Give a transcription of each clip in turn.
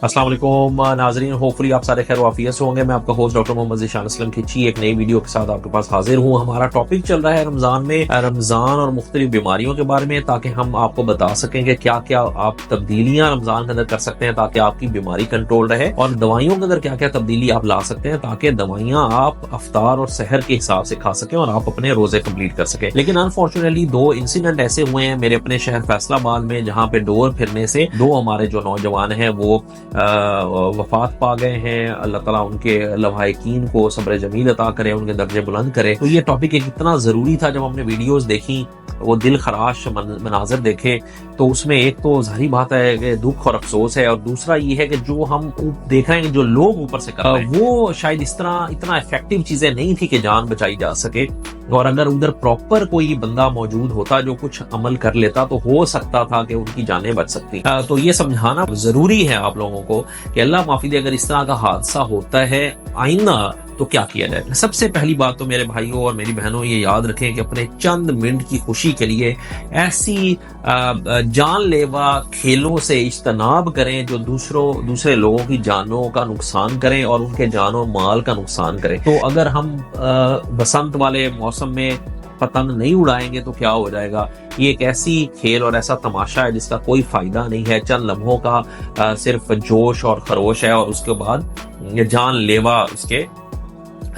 अस्सलाम वालेकुम नाजरीन, होपफुली आप सारे खैर वाफियत से होंगे। मैं आपका होस्ट डॉक्टर मोहम्मद ज़ीशान असलम खिची एक नई वीडियो के साथ आपके पास हाजिर हूँ। हमारा टॉपिक चल रहा है रमज़ान और मुख्तलिफ बीमारियों के बारे में, ताकि हम आपको बता सकें कि क्या क्या आप तब्दीलियाँ रमज़ान के अंदर कर सकते हैं ताकि आपकी बीमारी कंट्रोल रहे, और दवाइयों के अंदर क्या क्या तब्दीली आप ला सकते हैं ताकि दवाइयाँ आप अफ्तार और सहर के हिसाब से खा सकें और आप अपने रोजे कंप्लीट कर सकें। लेकिन अनफॉर्चुनेटली दो इंसिडेंट ऐसे हुए हैं मेरे अपने शहर फैसलाबाद में, जहाँ पे डोर फिरने से दो हमारे जो नौजवान हैं वो वफात पा गए हैं। अल्लाह ताला उनके लवाहिकीन को सब्र जमील अता करे, उनके दर्जे बुलंद करे। तो ये टॉपिक एक इतना जरूरी था। जब हमने वीडियोस देखी, वो दिल खराश मनाजर देखे, तो उसमें एक तो जाहिर बात है कि दुख और अफसोस है, और दूसरा ये है कि जो हम देख रहे हैं जो लोग ऊपर से कर रहे हैं वो शायद इस तरह इतना इफेक्टिव चीजें नहीं थी कि जान बचाई जा सके। और अगर उधर प्रॉपर कोई बंदा मौजूद होता जो कुछ अमल कर लेता तो हो सकता था कि उनकी जानें बच सकती। तो ये समझाना जरूरी है आप लोगों को कि अल्लाह माफी दे, अगर इस तरह का हादसा होता है आइंदा तो क्या किया जाए। सबसे पहली बात तो मेरे भाइयों और मेरी बहनों ये याद रखें कि अपने चंद मिनट की खुशी के लिए ऐसी जानलेवा खेलों से इज्तनाब करें जो दूसरे लोगों की जानों का नुकसान करें और उनके जानो माल का नुकसान करें। तो अगर हम बसंत वाले मौसम में पतंग नहीं उड़ाएंगे तो क्या हो जाएगा। ये एक ऐसी खेल और ऐसा तमाशा है जिसका कोई फायदा नहीं है, चंद लम्हों का सिर्फ जोश और खरोश है, और उसके बाद ये जानलेवा उसके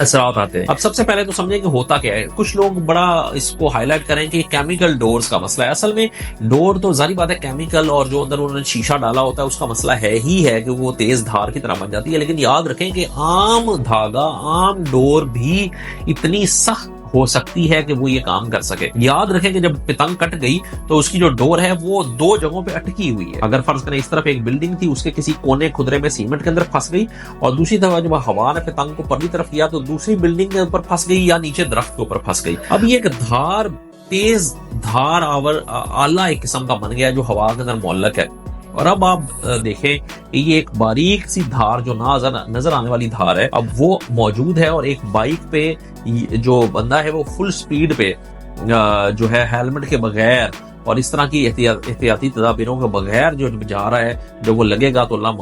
असरात आते हैं। अब सबसे पहले तो समझें कि होता क्या है। कुछ लोग बड़ा इसको हाईलाइट करें कि केमिकल डोर्स का मसला है। असल में डोर तो जारी बात है केमिकल, और जो अंदर उन्होंने शीशा डाला होता है उसका मसला है ही है कि वो तेज धार की तरह बन जाती है। लेकिन याद रखें कि आम धागा, आम डोर भी इतनी सख्त हो सकती है कि वो ये काम कर सके। याद रखें कि जब पतंग कट गई तो उसकी जो डोर है वो दो जगहों पे अटकी हुई है। अगर फर्ज करें इस तरफ एक बिल्डिंग थी, उसके किसी कोने खुदरे में सीमेंट के अंदर फंस गई, और दूसरी तरफ जब हवा ने पतंग को परली तरफ किया तो दूसरी बिल्डिंग के ऊपर फंस गई या नीचे दरख्त के ऊपर फंस गई। अब ये एक धार, तेज धार आला एक किस्म का बन गया जो हवा के अंदर मुअल्लक है। और अब आप देखें कि ये एक बारीक सी धार जो नजर आने वाली धार है, अब वो मौजूद है, और एक बाइक पे जो बंदा है वो फुल स्पीड पे जो है हेलमेट के बगैर और इस तरह की एहतियाती तदाबीरों के बगैर जो जा रहा है, जब वो लगेगा तो अल्लाह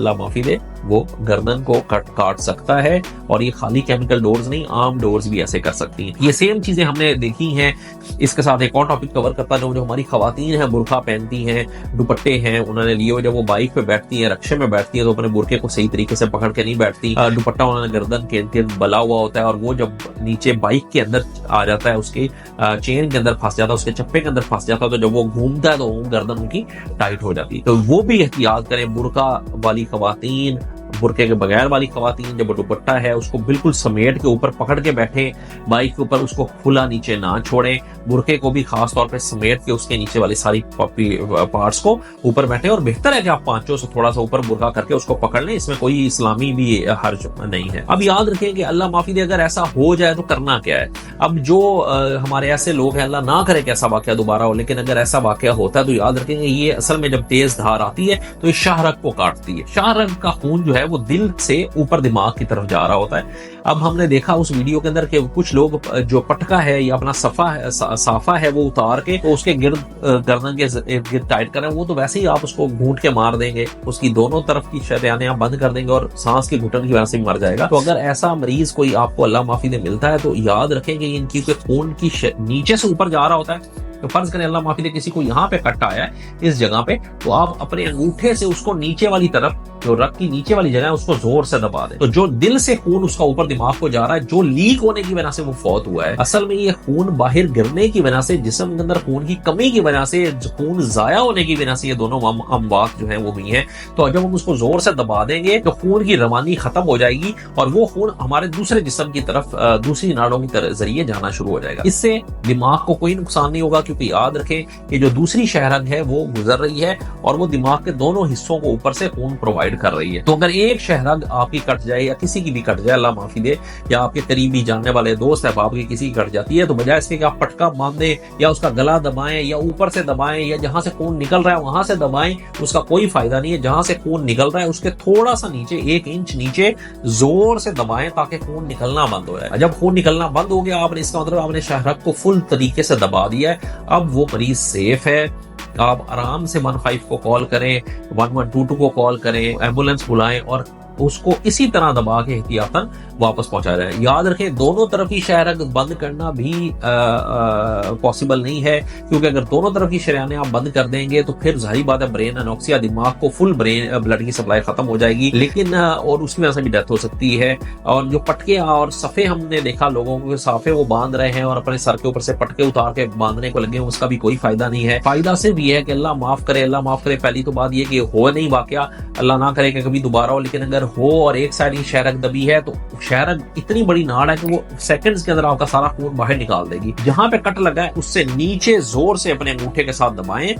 माफी दे वो गर्दन को काट सकता है। और ये खाली केमिकल डोर्स नहीं, आम डोर्स भी ऐसे कर सकती हैं। ये सेम चीजें हमने देखी हैं। इसके साथ एक और टॉपिक कवर करता है, जो हमारी खवातीन हैं बुरखा पहनती हैं, दुपट्टे हैं उन्होंने लिए हुए, जब वो बाइक पे बैठती हैं, रक्शे में बैठती हैं, तो अपने बुरके को सही तरीके से पकड़ के नहीं बैठती। दुपट्टा उन्होंने गर्दन के इर्द बला हुआ होता है, और वो जब नीचे बाइक के अंदर आ जाता है, उसके चेन के अंदर फंस जाता है, उसके चप्पे के अंदर फंस जाता है, तो जब वो घूमता है तो गर्दन उनकी टाइट हो जाती है। तो वो भी एहतियात करें। बुरका वाली खवातीन, बुरके के बगैर वाली खवातीन, जब दुपट्टा है उसको बिल्कुल समेट के ऊपर पकड़ के बैठे बाइक के ऊपर, उसको खुला नीचे ना छोड़े। बुरके को भी खास तौर पे समेट के उसके नीचे वाली सारी पार्ट्स को ऊपर बैठे, और बेहतर है कि आप पांचों से थोड़ा सा ऊपर बुरका करके उसको पकड़ लें। इसमें कोई इस्लामी भी हर्ज नहीं है। अब याद रखें कि अल्लाह माफी दे, अगर ऐसा हो जाए तो करना क्या है। अब जो हमारे ऐसे लोग हैं, अल्लाह ना करे कि ऐसा वाकया दोबारा हो, लेकिन अगर ऐसा वाकया होता है तो याद रखेंगे ये असल में जब तेज धार आती है तो ये शाहरग को काटती है। शाहरग का खून जो है वो दिल से ऊपर दिमाग की तरफ जा रहा होता है। अब हमने देखा उस वीडियो के अंदर कि कुछ लोग जो पटका है या अपना साफा है वो उतार के तो उसके गिर्द गर्दन के गिर्द टाइट कर रहे हैं, वो तो वैसे ही आप उसको घूंट के मार देंगे, उसकी दोनों तरफ की शरेयानें आप बंद कर देंगे और सांस की घुटन की वजह से मर जाएगा। तो अगर ऐसा मरीज कोई आपको अल्लाह माफी दे मिलता है तो याद रखें कि इनकी खून की नीचे से ऊपर जा रहा होता है। तो फर्ज करें अल्लाह माफी दे किसी को यहाँ पे कट आया है इस जगह पे, तो आप अपने अंगूठे से उसको नीचे वाली तरफ, जो रग की नीचे वाली जगह है, उसको जोर से दबा दें। तो जो दिल से खून उसका ऊपर दिमाग को जा रहा है, जो लीक होने की वजह से वो फौत हुआ है, असल में ये खून बाहर गिरने की वजह से, जिस्म के अंदर खून की कमी की वजह से, खून जाया होने की वजह से ये दोनों अमवात जो है वो हुई है। तो जब हम उसको जोर से दबा देंगे तो खून की रवानी खत्म हो जाएगी और वो खून हमारे दूसरे जिस्म की तरफ, दूसरी नाड़ों के जरिए जाना शुरू हो जाएगा। इससे दिमाग को कोई नुकसान नहीं होगा, क्योंकि याद रखें कि जो दूसरी शहरग है वो गुजर रही है और वो दिमाग के दोनों हिस्सों को ऊपर से खून प्रोवाइड कर रही है। तो अगर एक शहरग आपकी कट जाए या किसी की भी कट जाए, अल्लाह माफी दे, या आपके करीबी जानने वाले दोस्त है आपकी किसी की कट जाती है, तो बजाय इसके कि आप पटका बांधे या उसका गला दबाएं या ऊपर से दबाएं या जहां से खून निकल रहा है वहां से दबाएं, उसका कोई फायदा नहीं है। जहां से खून निकल रहा है उसके थोड़ा सा नीचे, 1 इंच नीचे जोर से दबाएं ताकि खून निकलना बंद हो जाए। जब खून निकलना बंद हो गया, आपने इसका मतलब आपने शहरग को फुल तरीके से दबा दिया है। अब वो मरीज सेफ है, آپ آرام سے 15 کو کال کریں، 1122 کو کال کریں، ایمبولینس بلائیں اور اس کو اسی طرح دبا کے احتیاطاً واپس پہنچایا جائے۔ یاد رکھیں دونوں طرف کی شہرگ بند کرنا بھی پاسبل نہیں ہے، کیونکہ اگر دونوں طرف کی شریانیں آپ بند کر دیں گے تو پھر ظاہری بات ہے برین انوکسیا، دماغ کو فل بلڈ کی سپلائی ختم ہو جائے گی، لیکن اور اس میں ایسا بھی ڈیتھ ہو سکتی ہے۔ اور جو پٹکے اور صفے ہم نے دیکھا لوگوں کو صافے وہ باندھ رہے ہیں اور اپنے سر کے اوپر سے پٹکے اتار کے باندھنے کو لگے ہیں، اس کا بھی کوئی فائدہ نہیں ہے۔ فائدہ صرف یہ ہے کہ اللہ معاف کرے، اللہ معاف کرے۔ پہلی تو بات یہ کہ ہو نہیں واقعہ، اللہ نہ کرے کہ کبھی دوبارہ ہو، لیکن اگر ہو اور ایک سائڈ کی شہرگ دبی ہے تو شہرگ اتنی بڑی ناڑ ہے کہ وہ سیکنڈز کے اندر آپ کا سارا خون باہر نکال دے گی۔ جہاں پہ کٹ لگا ہے اس سے نیچے زور سے اپنے انگوٹھے کے ساتھ دبائیں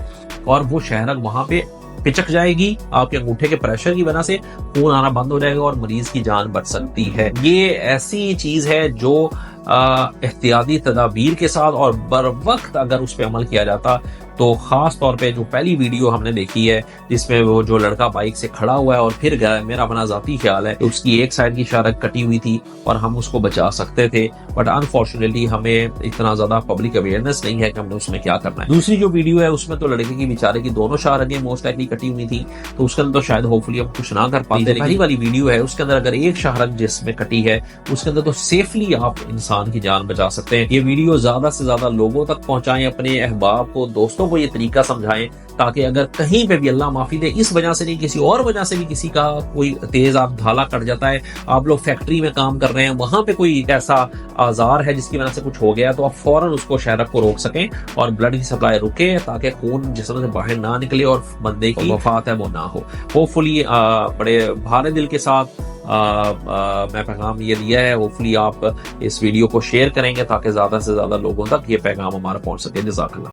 اور وہ شہرگ وہاں پہ پچک جائے گی، آپ کے انگوٹھے کے پریشر کی وجہ سے خون آنا بند ہو جائے گا اور مریض کی جان بچ سکتی ہے۔ یہ ایسی چیز ہے جو احتیاطی تدابیر کے ساتھ اور بر وقت اگر اس پہ عمل کیا جاتا تو خاص طور پہ جو پہلی ویڈیو ہم نے دیکھی ہے جس میں وہ جو لڑکا بائک سے کھڑا ہوا ہے اور پھر گیا، میرا اپنا ذاتی خیال ہے کہ اس کی ایک سائڈ کی شہرگ کٹی ہوئی تھی اور ہم اس کو بچا سکتے تھے، بٹ انفارچونیٹلی ہمیں اتنا زیادہ پبلک اویئرنیس نہیں ہے کہ ہم نے اس میں کیا کرنا ہے۔ دوسری جو ویڈیو ہے اس میں تو لڑکے کی بیچارے کی دونوں شہرگیں موسٹ لائکلی کٹی ہوئی تھی، تو اس کے اندر تو شاید ہوپفلی ہم کچھ نہ کر پاتے۔ پہلی والی ویڈیو ہے اس کے اندر اگر ایک شہرگ جس میں کٹی ہے اس کے اندر تو سیفلی آپ انسان کی جان بچا سکتے ہیں۔ یہ ویڈیو زیادہ سے زیادہ لوگوں تک پہنچائیں، اپنے احباب کو، دوستوں کو یہ طریقہ سمجھائیں تاکہ اگر کہیں پہ بھی اللہ معافی دے، اس وجہ سے نہیں کسی اور وجہ سے بھی کسی کا کوئی تیز آپ دھالا کٹ جاتا ہے، آپ لوگ فیکٹری میں کام کر رہے ہیں، وہاں پہ کوئی ایسا آزار ہے جس کی وجہ سے کچھ ہو گیا تو آپ فوراً اس کو شہرگ کو روک سکیں اور بلڈ کی سپلائی رکے تاکہ خون جسم سے باہر نہ نکلے اور بندے کی وفات ہے وہ نہ ہو۔ ہوپفلی بڑے بھارے دل کے ساتھ میں پیغام یہ دیا ہے، ہوپفلی آپ اس ویڈیو کو شیئر کریں گے تاکہ زیادہ سے زیادہ لوگوں تک یہ پیغام ہمارا پہنچ سکے۔ جزاک اللہ۔